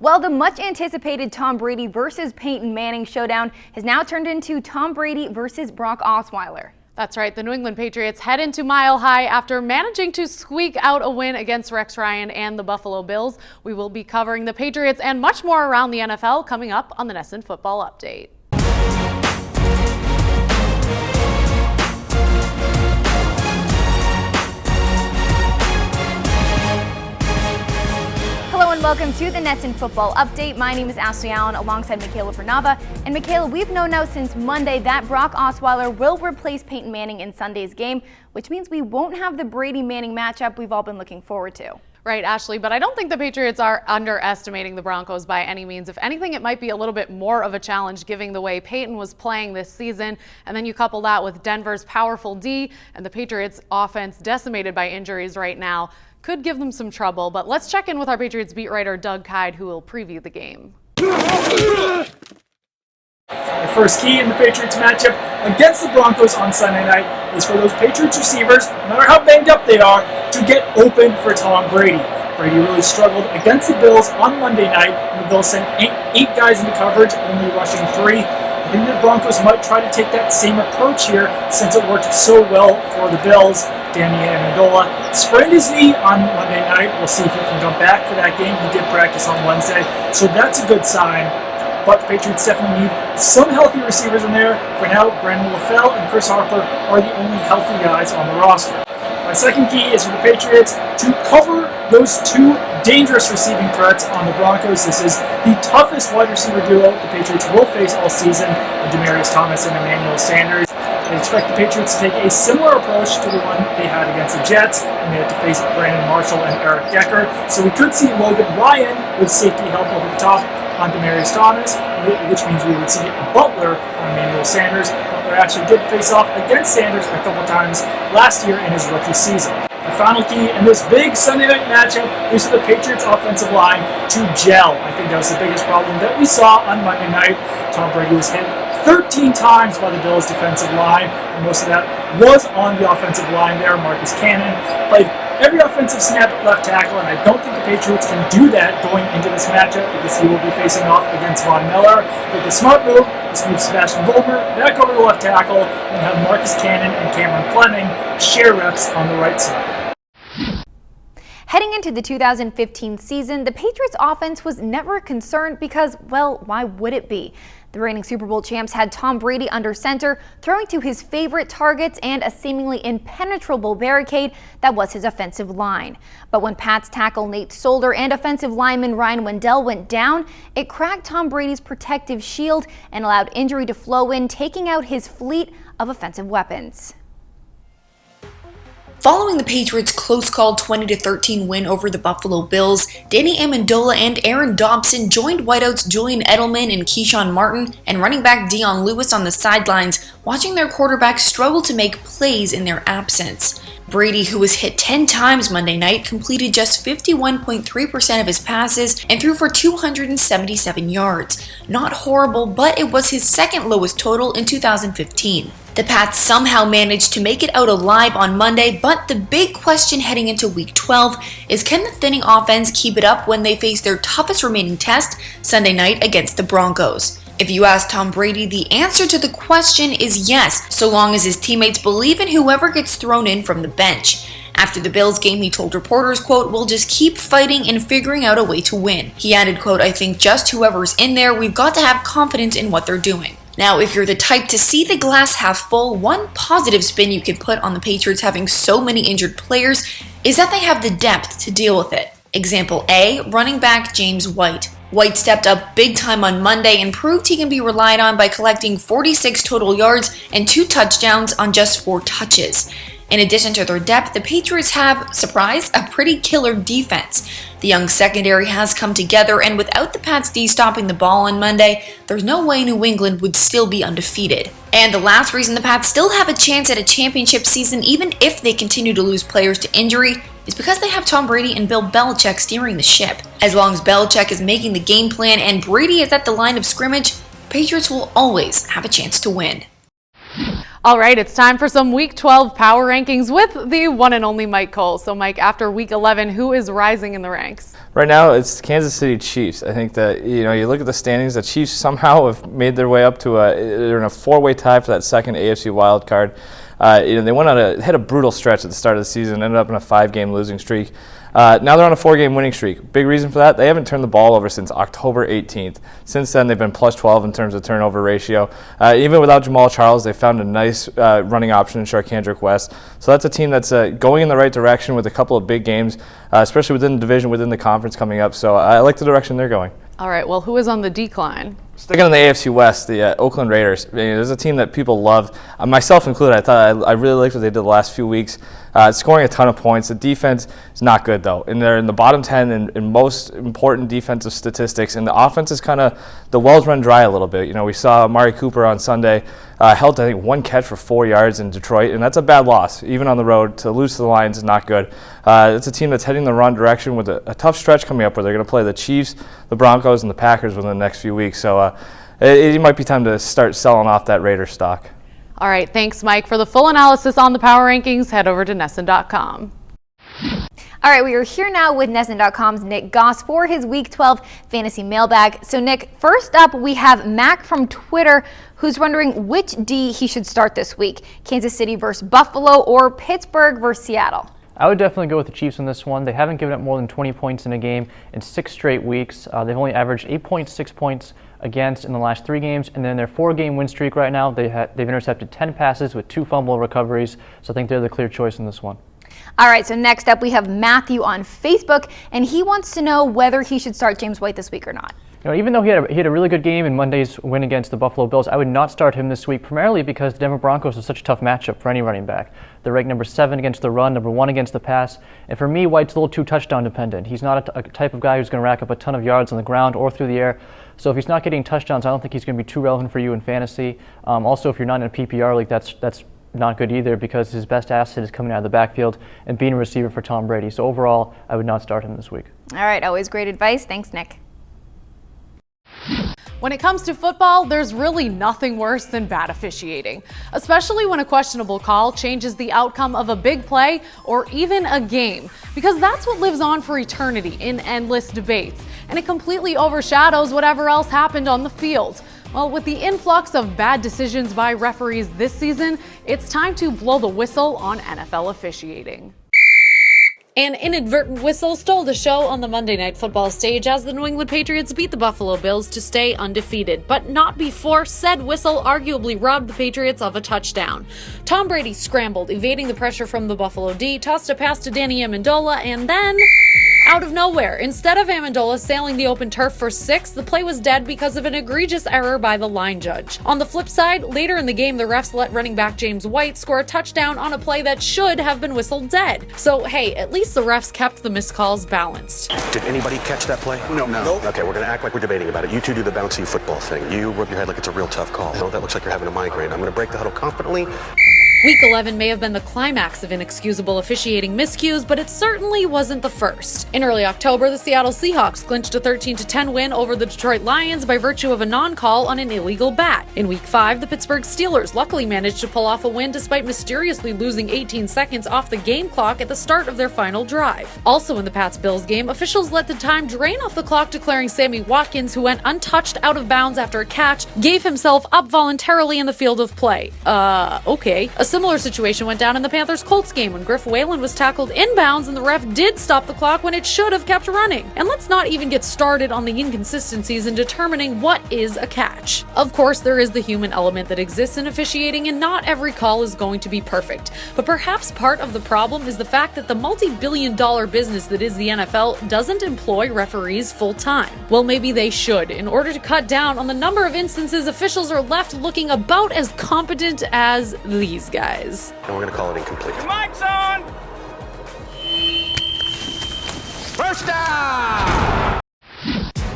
Well, the much-anticipated Tom Brady versus Peyton Manning showdown has now turned into Tom Brady versus Brock Osweiler. That's right. The New England Patriots head into Mile High after managing to squeak out a win against Rex Ryan and the Buffalo Bills. We will be covering the Patriots and much more around the NFL coming up on the NESN Football Update. Hello and welcome to the NESN Football Update. My name is Ashley Allen alongside Michaela Vernava. And Michaela, we've known now since Monday that Brock Osweiler will replace Peyton Manning in Sunday's game, which means we won't have the Brady-Manning matchup we've all been looking forward to. Right, Ashley, but I don't think the Patriots are underestimating the Broncos by any means. If anything, it might be a little bit more of a challenge given the way Peyton was playing this season. And then you couple that with Denver's powerful D and the Patriots offense decimated by injuries right now. Could give them some trouble, but let's check in with our Patriots beat writer Doug Kyed, who will preview the game. The first key in the Patriots matchup against the Broncos on Sunday night is for those Patriots receivers, no matter how banged up they are, to get open for Tom Brady. Brady really struggled against the Bills on Monday night, and the Bills sent eight guys into coverage, only rushing 3. I think the Broncos might try to take that same approach here since it worked so well for the Bills. Danny Amendola sprained his knee on Monday night. We'll see if he can come back for that game. He did practice on Wednesday, so that's a good sign. But the Patriots definitely need some healthy receivers in there. For now, Brandon LaFell and Chris Harper are the only healthy guys on the roster. My second key is for the Patriots to cover those two dangerous receiving threats on the Broncos. This is the toughest wide receiver duo the Patriots will face all season, Demaryius Thomas and Emmanuel Sanders. I expect the Patriots to take a similar approach to the one they had against the Jets, and they had to face Brandon Marshall and Eric Decker. So we could see Logan Ryan with safety help over the top on Demaryius Thomas, which means we would see Butler on Emmanuel Sanders. Butler actually did face off against Sanders a couple times last year in his rookie season. The final key in this big Sunday night matchup is for the Patriots offensive line to gel. I think that was the biggest problem that we saw on Monday night. Tom Brady was hit 13 times by the Bills' defensive line, and most of that was on the offensive line there. Marcus Cannon played every offensive snap at left tackle, and I don't think the Patriots can do that going into this matchup because he will be facing off against Von Miller. With the smart move, let's move Sebastian Vollmer back over to left tackle and have Marcus Cannon and Cameron Fleming share reps on the right side. Heading into the 2015 season, the Patriots offense was never a concern because, well, why would it be? The reigning Super Bowl champs had Tom Brady under center, throwing to his favorite targets and a seemingly impenetrable barricade that was his offensive line. But when Pats tackle Nate Solder and offensive lineman Ryan Wendell went down, it cracked Tom Brady's protective shield and allowed injury to flow in, taking out his fleet of offensive weapons. Following the Patriots' close-called 20-13 win over the Buffalo Bills, Danny Amendola and Aaron Dobson joined wideouts Julian Edelman and Keyshawn Martin and running back Dion Lewis on the sidelines, watching their quarterback struggle to make plays in their absence. Brady, who was hit 10 times Monday night, completed just 51.3% of his passes and threw for 277 yards. Not horrible, but it was his second lowest total in 2015. The Pats somehow managed to make it out alive on Monday, but the big question heading into Week 12 is, can the thinning offense keep it up when they face their toughest remaining test Sunday night against the Broncos? If you ask Tom Brady, the answer to the question is yes, so long as his teammates believe in whoever gets thrown in from the bench. After the Bills game, he told reporters, quote, "We'll just keep fighting and figuring out a way to win." He added, quote, "I think just whoever's in there, we've got to have confidence in what they're doing." Now, if you're the type to see the glass half full, one positive spin you could put on the Patriots having so many injured players is that they have the depth to deal with it. Example A, running back James White. White stepped up big time on Monday and proved he can be relied on by collecting 46 total yards and 2 touchdowns on just 4 touches. In addition to their depth, the Patriots have, surprise, a pretty killer defense. The young secondary has come together, and without the Pats D stopping the ball on Monday, there's no way New England would still be undefeated. And the last reason the Pats still have a chance at a championship season, even if they continue to lose players to injury, is because they have Tom Brady and Bill Belichick steering the ship. As long as Belichick is making the game plan and Brady is at the line of scrimmage, the Patriots will always have a chance to win. All right, it's time for some Week 12 power rankings with the one and only Mike Cole. So, Mike, after Week 11, who is rising in the ranks? Right now, it's Kansas City Chiefs. I think that, you look at the standings, the Chiefs somehow have made their way up to they're in a four-way tie for that second AFC wild card. They had a brutal stretch at the start of the season, ended up in a 5-game losing streak. Now they're on a 4-game winning streak. Big reason for that, they haven't turned the ball over since October 18th. Since then, they've been plus 12 in terms of turnover ratio. Even without Jamal Charles, they found a nice running option in Sharkandrick West. So that's a team that's going in the right direction with a couple of big games, especially within the division, within the conference coming up. So I like the direction they're going. All right, well, who is on the decline? Sticking in the AFC West, the Oakland Raiders. There's a team that people loved, myself included. I really liked what they did the last few weeks, scoring a ton of points. The defense is not good, though, and they're in the bottom 10 in most important defensive statistics, and the offense is kind of, the wells run dry a little bit. We saw Amari Cooper on Sunday, held, I think, 1 catch for 4 yards in Detroit, and that's a bad loss. Even on the road, to lose to the Lions is not good. It's a team that's heading the wrong direction with a tough stretch coming up where they're going to play the Chiefs, the Broncos, and the Packers within the next few weeks. So it might be time to start selling off that Raider stock. All right, thanks, Mike. For the full analysis on the power rankings, head over to NESN.com. All right, we are here now with NESN.com's Nick Goss for his Week 12 fantasy mailbag. So, Nick, first up, we have Mac from Twitter, who's wondering which D he should start this week, Kansas City versus Buffalo or Pittsburgh versus Seattle. I would definitely go with the Chiefs on this one. They haven't given up more than 20 points in a game in 6 straight weeks. They've only averaged 8.6 points against in the last 3 games, and then their 4-game win streak right now, they've intercepted 10 passes with 2 fumble recoveries, so I think they're the clear choice in this one. All right, so next up we have Matthew on Facebook, and he wants to know whether he should start James White this week or not. Even though he had a really good game in Monday's win against the Buffalo Bills, I would not start him this week, primarily because the Denver Broncos is such a tough matchup for any running back. They're ranked number 7 against the run, number 1 against the pass, and for me, White's a little too touchdown dependent. He's not a type of guy who's going to rack up a ton of yards on the ground or through the air, so if he's not getting touchdowns, I don't think he's going to be too relevant for you in fantasy. Also, if you're not in a PPR league, that's not good either because his best asset is coming out of the backfield and being a receiver for Tom Brady. So overall, I would not start him this week. All right, always great advice. Thanks, Nick. When it comes to football, there's really nothing worse than bad officiating, especially when a questionable call changes the outcome of a big play or even a game, because that's what lives on for eternity in endless debates, and it completely overshadows whatever else happened on the field. Well, with the influx of bad decisions by referees this season, it's time to blow the whistle on NFL officiating. An inadvertent whistle stole the show on the Monday Night Football stage as the New England Patriots beat the Buffalo Bills to stay undefeated, but not before said whistle arguably robbed the Patriots of a touchdown. Tom Brady scrambled, evading the pressure from the Buffalo D, tossed a pass to Danny Amendola, and then, out of nowhere, instead of Amendola sailing the open turf for 6, the play was dead because of an egregious error by the line judge. On the flip side, later in the game, the refs let running back James White score a touchdown on a play that should have been whistled dead. So hey, at least the refs kept the missed calls balanced. Did anybody catch that play? No. Okay, we're going to act like we're debating about it. You two do the bouncy football thing. You rub your head like it's a real tough call. No, that looks like you're having a migraine. I'm going to break the huddle confidently. Week 11 may have been the climax of inexcusable officiating miscues, but it certainly wasn't the first. In early October, the Seattle Seahawks clinched a 13-10 win over the Detroit Lions by virtue of a non-call on an illegal bat. In Week 5, the Pittsburgh Steelers luckily managed to pull off a win despite mysteriously losing 18 seconds off the game clock at the start of their final drive. Also in the Pats-Bills game, officials let the time drain off the clock, declaring Sammy Watkins, who went untouched out of bounds after a catch, gave himself up voluntarily in the field of play. Okay. A similar situation went down in the Panthers-Colts game when Griff Whalen was tackled inbounds and the ref did stop the clock when it should have kept running. And let's not even get started on the inconsistencies in determining what is a catch. Of course, there is the human element that exists in officiating, and not every call is going to be perfect. But perhaps part of the problem is the fact that the multi-billion-dollar business that is the NFL doesn't employ referees full-time. Well, maybe they should, in order to cut down on the number of instances officials are left looking about as competent as these guys. And we're going to call it incomplete. Your mic's on! First down!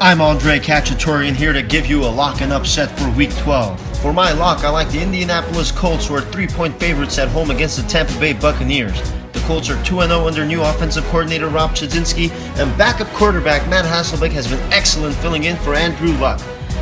I'm Andre Khatchaturian here to give you a lock and upset for Week 12. For my lock, I like the Indianapolis Colts, who are 3-point favorites at home against the Tampa Bay Buccaneers. The Colts are 2-0 under new offensive coordinator Rob Chudzinski, and backup quarterback Matt Hasselbeck has been excellent filling in for Andrew Luck.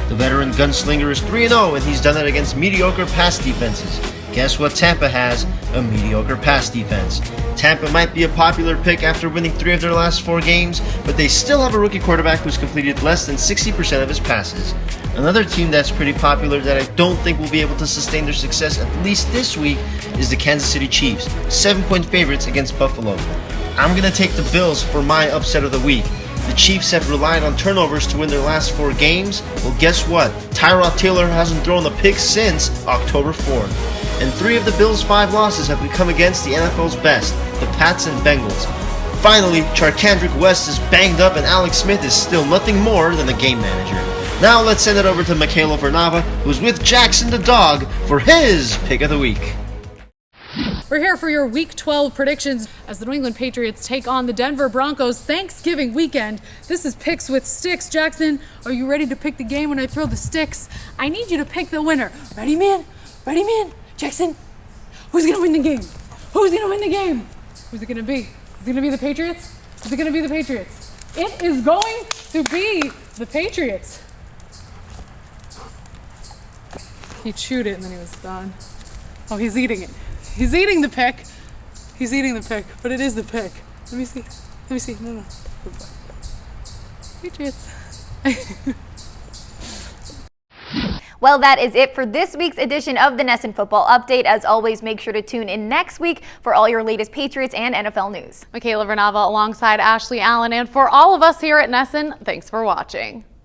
The veteran gunslinger is 3-0, and he's done it against mediocre pass defenses. Guess what Tampa has? A mediocre pass defense. Tampa might be a popular pick after winning 3 of their last 4 games, but they still have a rookie quarterback who's completed less than 60% of his passes. Another team that's pretty popular that I don't think will be able to sustain their success at least this week is the Kansas City Chiefs, 7-point favorites against Buffalo. I'm going to take the Bills for my upset of the week. The Chiefs have relied on turnovers to win their last 4 games. Well, guess what? Tyrod Taylor hasn't thrown a pick since October 4th. And 3 of the Bills' 5 losses have come against the NFL's best, the Pats and Bengals. Finally, Charkandrick West is banged up and Alex Smith is still nothing more than a game manager. Now let's send it over to Michaela Vernava, who's with Jackson the dog, for his pick of the week. We're here for your Week 12 predictions as the New England Patriots take on the Denver Broncos Thanksgiving weekend. This is Picks with Sticks. Jackson, are you ready to pick the game when I throw the sticks? I need you to pick the winner. Ready, man? Ready, man? Jackson, who's going to win the game? Who's going to win the game? Who's it going to be? Is it going to be the Patriots? Is it going to be the Patriots? It is going to be the Patriots. He chewed it and then he was done. Oh, he's eating it. He's eating the pick. He's eating the pick, but it is the pick. Let me see. Let me see. No. Good boy. Patriots. Well, that is it for this week's edition of the NESN Football Update. As always, make sure to tune in next week for all your latest Patriots and NFL news. Michaela Vernava alongside Ashley Allen, and for all of us here at NESN, thanks for watching.